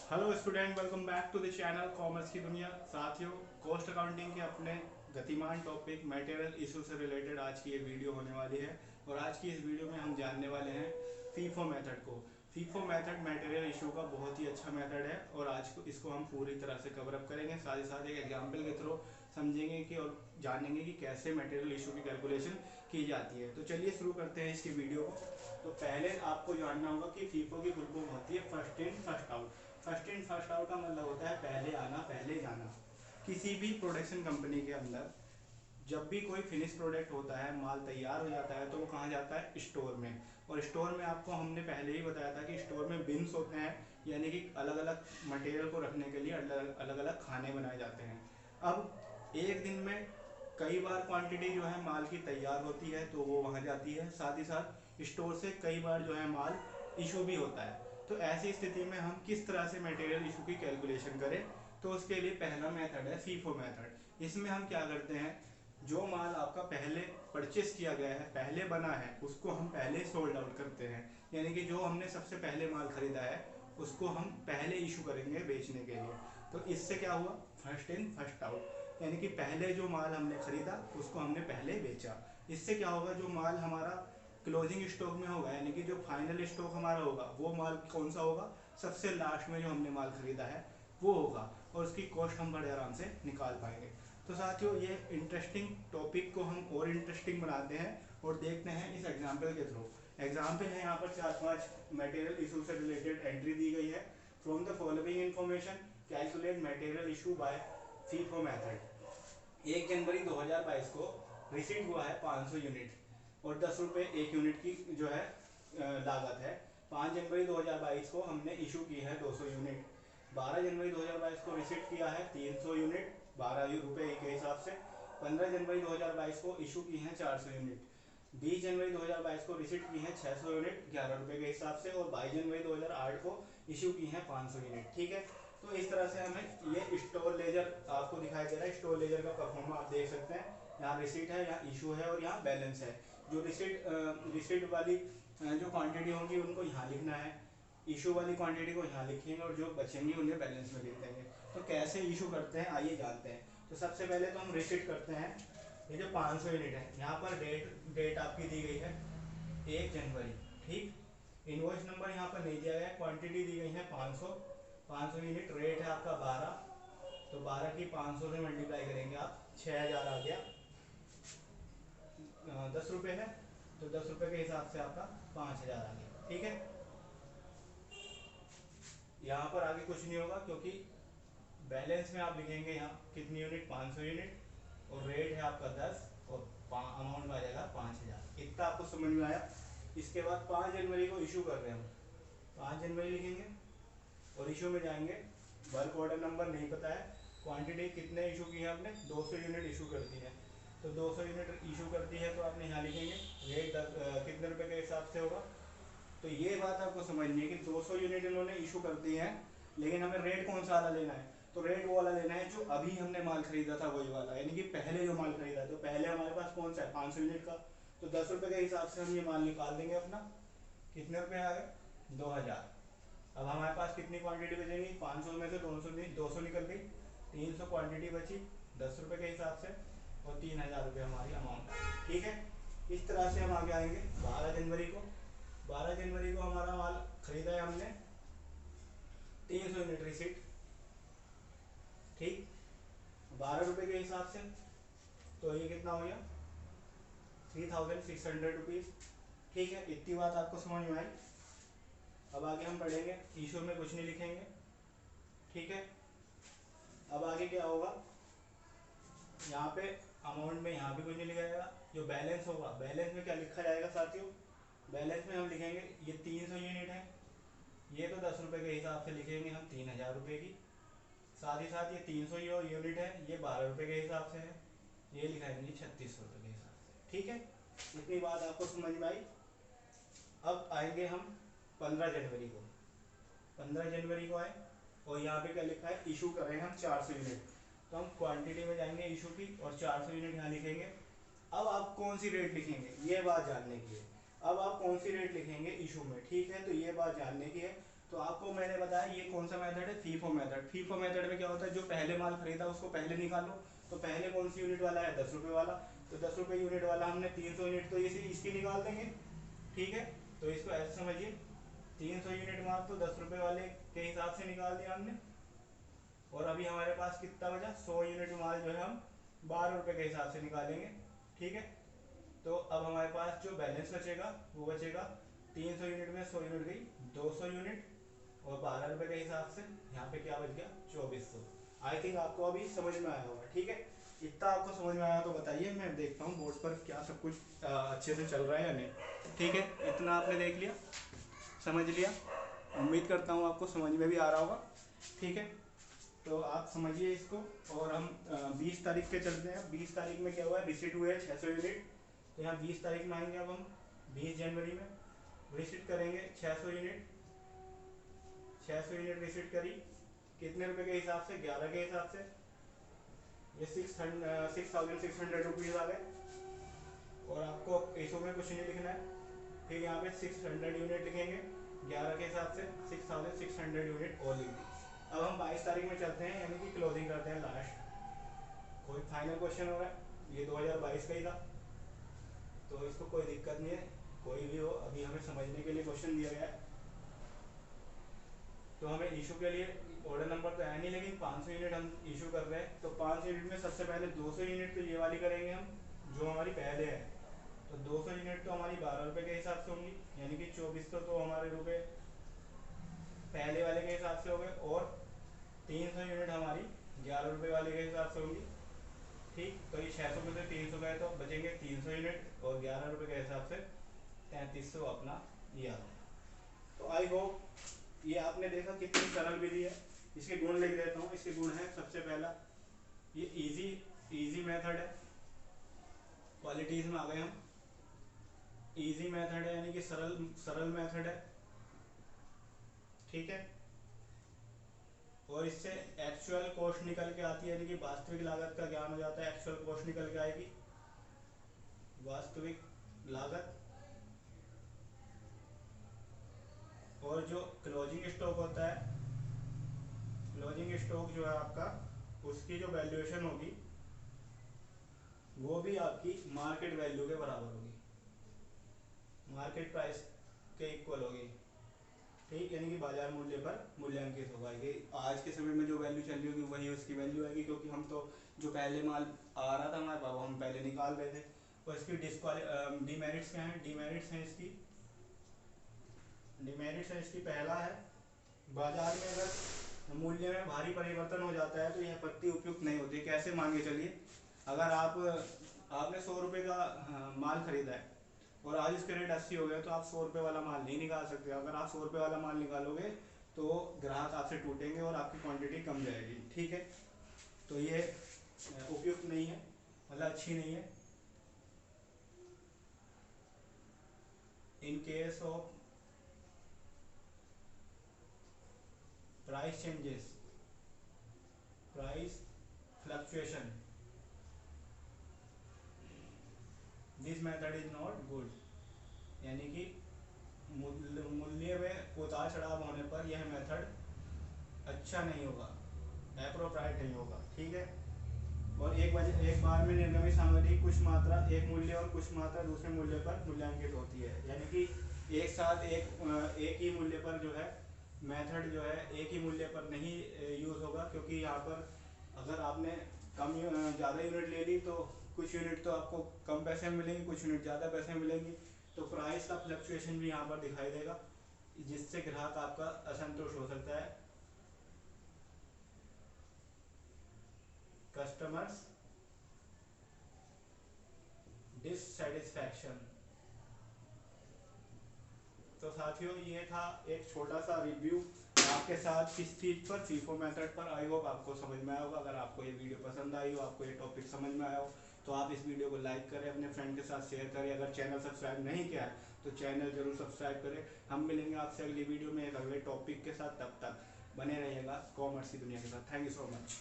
Hello student, welcome back to the channel commerce की दुनिया। साथियों, कॉस्ट अकाउंटिंग के अपने गतिमान टॉपिक मटेरियल इशू से रिलेटेड आज की ये वीडियो होने वाली है। और आज की इस वीडियो में हम जानने वाले हैं फीफो मेथड को। फीफो मेथड मटेरियल इशू का बहुत ही अच्छा मेथड है और आज को इसको हम पूरी तरह से कवर अप करेंगे। साथ ही साथ एक एग्जाम्पल के थ्रू समझेंगे कि और जानेंगे कि कैसे मटेरियल इशू की कैलकुलेशन की जाती है। तो चलिए शुरू करते हैं इसकी वीडियो को। तो पहले आपको जानना होगा कि फीफो की फुल फॉर्म होती है first in first out. First in first out का मतलब होता है पहले आना पहले जाना। किसी भी प्रोडक्शन कंपनी के अंदर जब भी कोई फिनिश प्रोडक्ट होता है, माल तैयार हो जाता है, तो वो कहाँ जाता है? स्टोर में। और स्टोर में आपको हमने पहले ही बताया था कि स्टोर में बिन्स होते हैं, यानी कि अलग अलग मटेरियल को रखने के लिए अलग अलग खाने बनाए जाते हैं। अब एक दिन में कई बार क्वांटिटी जो है माल की तैयार होती है तो वो वहाँ जाती है। साथ ही साथ स्टोर से कई बार जो है माल इशू भी होता है। तो ऐसी स्थिति में हम किस तरह से मटेरियल इशू की कैलकुलेशन करें? तो उसके लिए पहला मेथड है फीफो मेथड। इसमें हम क्या करते हैं, जो माल आपका पहले परचेस किया गया है, पहले बना है, उसको हम पहले सोल्ड आउट करते हैं। यानी कि जो हमने सबसे पहले माल खरीदा है उसको हम पहले इशू करेंगे बेचने के लिए। तो इससे क्या हुआ? फर्स्ट इन फर्स्ट आउट, यानी कि पहले जो माल हमने खरीदा उसको हमने पहले बेचा। इससे क्या होगा? जो माल हमारा क्लोजिंग स्टॉक में होगा, यानी कि जो फाइनल स्टॉक हमारा होगा, वो माल कौन सा होगा? सबसे लास्ट में जो हमने माल खरीदा है वो होगा, और उसकी कॉस्ट हम बड़े आराम से निकाल पाएंगे। तो साथियों, ये इंटरेस्टिंग टॉपिक को हम और इंटरेस्टिंग बनाते हैं और देखते हैं इस एग्जाम्पल के थ्रू। एग्जाम्पल है यहाँ पर 4-5 मटेरियल इशू से रिलेटेड एंट्री दी गई है। From the following information calculate material issue bye FIFO method. 1 जनवरी 2022 को रिसीट हुआ है 500 यूनिट और 10 रुपये एक यूनिट की जो है लागत है। 5 जनवरी 2022 को हमने इशू की है 200 यूनिट। 12 जनवरी 2022 को रिसीट किया है 300 यूनिट 12 रुपये के हिसाब से। 15 जनवरी 2022 को इशू की है 400 यूनिट। 20 जनवरी 2022 को रिसीट की है 600 यूनिट 11 रुपये के हिसाब से। और 22 जनवरी 2008 को इशू की है 500 यूनिट। ठीक है, तो इस तरह से हमें ये स्टोर लेजर आपको दिखाई दे रहा है। स्टोर लेजर का परफॉर्म आप देख सकते हैं। यहाँ रिसीट है, यहाँ इशू है और यहाँ बैलेंस है। जो रिसीट वाली जो क्वांटिटी होगी उनको यहाँ लिखना है, इशू वाली क्वांटिटी को यहाँ लिखेंगे और जो बचेंगी उन्हें बैलेंस में लिख देंगे। तो कैसे इशू करते हैं आइए जानते हैं। तो सबसे पहले तो हम रिसीट करते हैं। ये जो 500 यूनिट है, यहाँ पर डेट आपकी दी गई है 1 जनवरी। ठीक, इनवॉइस नंबर यहाँ पर नहीं दिया गया है, क्वांटिटी दी गई है 500 यूनिट। रेट है आपका 12, तो 12 की 500 से मल्टीप्लाई करेंगे आप, 6000 आ गया। 10 रुपये है तो 10 रुपये के हिसाब से आपका 5000 आ गया। ठीक है, यहाँ पर आगे कुछ नहीं होगा क्योंकि बैलेंस में आप लिखेंगे यहाँ कितनी यूनिट? 500 यूनिट और रेट है आपका 10 और अमाउंट में आ जाएगा 5000। इतना आपको समझ में आया। इसके बाद 5 जनवरी को इशू कर रहे हैं हम, 5 जनवरी लिखेंगे और इशू में जाएंगे। वर्क ऑर्डर नंबर नहीं पता है, क्वांटिटी कितने इशू की है आपने? 200 यूनिट इशू कर दी है, तो 200 यूनिट इशू कर दी है तो आपने यहाँ लिखेंगे रेट कितने रुपए के हिसाब से होगा। तो ये बात आपको समझनी है कि 200 यूनिट इन्होंने इशू कर दी है, लेकिन हमें रेट कौन सा वाला लेना है? तो रेट वो वाला लेना है जो अभी हमने माल खरीदा था वही वाला, यानी कि पहले जो माल खरीदा है। तो पहले हमारे पास कौन सा है? 500 यूनिट का। तो 10 रुपए के हिसाब से हम ये माल निकाल देंगे अपना। कितने रुपए आ गए? 2000। अब हमारे पास कितनी क्वांटिटी बचेगी? 500 में से 200 निकल गई, 300 क्वांटिटी बची 10 रुपये के हिसाब से और 3000 रुपये हमारी अमाउंट। ठीक है, इस तरह से हम आगे आएंगे 12 जनवरी को। 12 जनवरी को हमारा माल खरीदा है हमने 300 यूनिट रिसीट। ठीक, 12 रुपये के हिसाब से तो ये कितना हो गया? 3600 रुपीज़। ठीक है, इतनी बात आपको समझ में आई। अब आगे हम पढ़ेंगे, इशू में कुछ नहीं लिखेंगे। ठीक है, अब आगे क्या होगा? यहाँ पे अमाउंट में यहाँ भी कुछ नहीं लिखा जाएगा। जो बैलेंस होगा, बैलेंस में क्या लिखा जाएगा साथियों? बैलेंस में हम लिखेंगे ये 300 यूनिट है, ये तो 10 रुपये के हिसाब से लिखेंगे हम 3000 रुपये की। साथ ही साथ ये 300 यूनिट है, ये 12 रुपये के हिसाब से है, ये लिखाएंगे 3600 रुपये के हिसाब से। ठीक है, इतनी बात आपको समझ में आई। अब आएंगे हम 15 जनवरी को। 15 जनवरी को आए और यहाँ पे क्या लिखा है? इशू कर रहे हैं हम 400 यूनिट। तो हम क्वांटिटी में जाएंगे इशू की और 400 यूनिट यहाँ लिखेंगे। अब आप कौन सी रेट लिखेंगे ये बात जानने की है। अब आप कौन सी रेट लिखेंगे इशू में? ठीक है, तो ये बात जानने की है। तो तो आपको मैंने बताया ये कौन सा मेथड है, फीफो मेथड। फीफो मेथड में क्या होता है, जो पहले माल खरीदा उसको पहले निकालो। तो पहले कौन सी यूनिट वाला है, 10 रुपये वाला, तो 10 रुपये यूनिट वाला हमने 300 यूनिट तो इसी इसकी निकाल देंगे, ठीक है। तो इसको ऐसे समझिए, 300 यूनिट माल तो 10 रुपये वाले के हिसाब से निकाल दिया हमने, और अभी हमारे पास कितना बचा, 100 यूनिट माल जो है हम 12 रुपये के हिसाब से निकालेंगे, ठीक है। तो अब हमारे पास जो बैलेंस बचेगा वो बचेगा 300 यूनिट में 100 यूनिट गई 200 यूनिट, और 12 रुपये के हिसाब से यहाँ पे क्या बच गया, 2400। आई थिंक आपको अभी समझ में आया होगा, ठीक है। इतना आपको समझ में आया तो बताइए, मैं देखता हूँ बोर्ड पर क्या सब कुछ अच्छे से चल रहा है या नहीं, ठीक है। इतना आपने देख लिया, समझ लिया, उम्मीद करता हूँ आपको समझ में भी आ रहा होगा, ठीक है। तो आप समझिए इसको, और हम 20 तारीख के चलते हैं। 20 तारीख में क्या हुआ है, रिसीट हुए 600 यूनिट, तो यहाँ 20 तारीख में आएंगे। अब हम 20 जनवरी में रिसीट करेंगे 600 यूनिट। 600 यूनिट रिसीट करी, कितने रुपए के हिसाब से, 11 के हिसाब से, ये 6,600 रुपीज़ आ गए। और आपको इशू में कुछ नहीं लिखना है, फिर यहाँ पे 600 यूनिट लिखेंगे 11 के हिसाब से, 6,600 यूनिट ओनली। अब हम 22 तारीख में चलते हैं, यानी कि क्लोजिंग करते हैं लास्ट। कोई फाइनल क्वेश्चन हो रहा है, ये 2022 का ही था, तो इसको कोई दिक्कत नहीं है, कोई भी हो, अभी हमें समझने के लिए क्वेश्चन दिया गया है। तो हमें इशू के लिए ऑर्डर नंबर तो है नहीं, लेकिन 500 यूनिट हम इशू कर रहे हैं। तो 500 यूनिट में सबसे पहले 200 यूनिट तो ये वाली करेंगे हम, जो हमारी पहले है। तो 200 यूनिट तो हमारी 12 रुपये के हिसाब से होंगी, यानी कि 2400 तो हमारे रुपये पहले वाले के हिसाब से हो गए, और 300 यूनिट हमारी 11 रुपये वाले के हिसाब से होंगी, ठीक। तो ये 600 में से 300 गए तो बचेंगे 300 यूनिट, और 11 रुपये के हिसाब से 3300 अपना ये आ गया। तो आई होप ये आपने देखा कितनी सरल विधि है। इसके गुण लिख देता हूँ। इसके गुण है, सबसे पहला ये इजी मेथड है। क्वालिटीज में आ गए हम, इजी मेथड है यानी कि सरल मेथड है, ठीक है। और इससे एक्चुअल कॉस्ट निकल के आती है, यानी कि वास्तविक लागत का ज्ञान हो जाता है। एक्चुअल कॉस्ट निकल के आएगी, वास्तविक लागत। और जो क्लोजिंग स्टॉक होता है, क्लोजिंग स्टॉक जो है आपका, उसकी जो वैल्यूएशन होगी वो भी आपकी मार्केट वैल्यू के बराबर होगी, मार्केट प्राइस के इक्वल होगी, ठीक। यानी कि बाजार मूल्य पर मूल्यांकित होगा। ये आज के समय में जो वैल्यू चल रही होगी वही उसकी वैल्यू आएगी, क्योंकि हम तो जो पहले माल आ रहा था हमारे पास हम पहले निकाल रहे थे। और इसकी डिमेरिट्स क्या हैं, डिमेरिट्स हैं इसकी, डिमेरिट्स है इसकी, पहला है बाजार में अगर मूल्य में भारी परिवर्तन हो जाता है तो यह पत्ती उपयुक्त नहीं होती। कैसे मान के चलिए, अगर आपने 100 रुपये का माल खरीदा है और आज इसके रेट 80 हो गए, तो आप 100 रुपये वाला माल नहीं निकाल सकते। अगर आप 100 रुपये वाला माल निकालोगे तो ग्राहक आपसे टूटेंगे और आपकी क्वांटिटी कम जाएगी, ठीक है। तो ये उपयुक्त नहीं है, मतलब अच्छी नहीं है। In case of price changes, price fluctuation, this method is not good, यानी कि मूल्य में उतार चढ़ाव होने पर यह मेथड अच्छा नहीं होगा, एप्रोप्राइट नहीं होगा, ठीक है। और एक बार में निर्गमित सामग्री कुछ मात्रा एक मूल्य और कुछ मात्रा दूसरे मूल्य पर मूल्यांकित होती है, यानी कि एक साथ एक ही मूल्य पर जो है मेथड जो है एक ही मूल्य पर नहीं यूज़ होगा, क्योंकि यहाँ पर अगर आपने ज़्यादा यूनिट ले ली तो कुछ यूनिट तो आपको कम पैसे में मिलेंगी, कुछ यूनिट ज़्यादा पैसे में मिलेंगी। तो प्राइस का फ्लक्चुएशन भी यहाँ पर दिखाई देगा, जिससे ग्राहक आपका असंतुष्ट हो सकता है। Customers dissatisfaction. तो साथियों ये था एक छोटा सा रिव्यू आपके साथ किस चीज़ पर, फीफो मेथड पर। आई होप आपको समझ में आया होगा। अगर आपको ये वीडियो पसंद आई हो, आपको ये टॉपिक समझ में आया हो, तो आप इस वीडियो को लाइक करें, अपने फ्रेंड के साथ शेयर करें। अगर चैनल सब्सक्राइब नहीं किया है तो चैनल जरूर सब्सक्राइब करें। हम मिलेंगे आपसे अगली वीडियो में एक अगले टॉपिक के साथ, तब तक बने रहिएगा कॉमर्स की दुनिया के साथ। Thank you so much.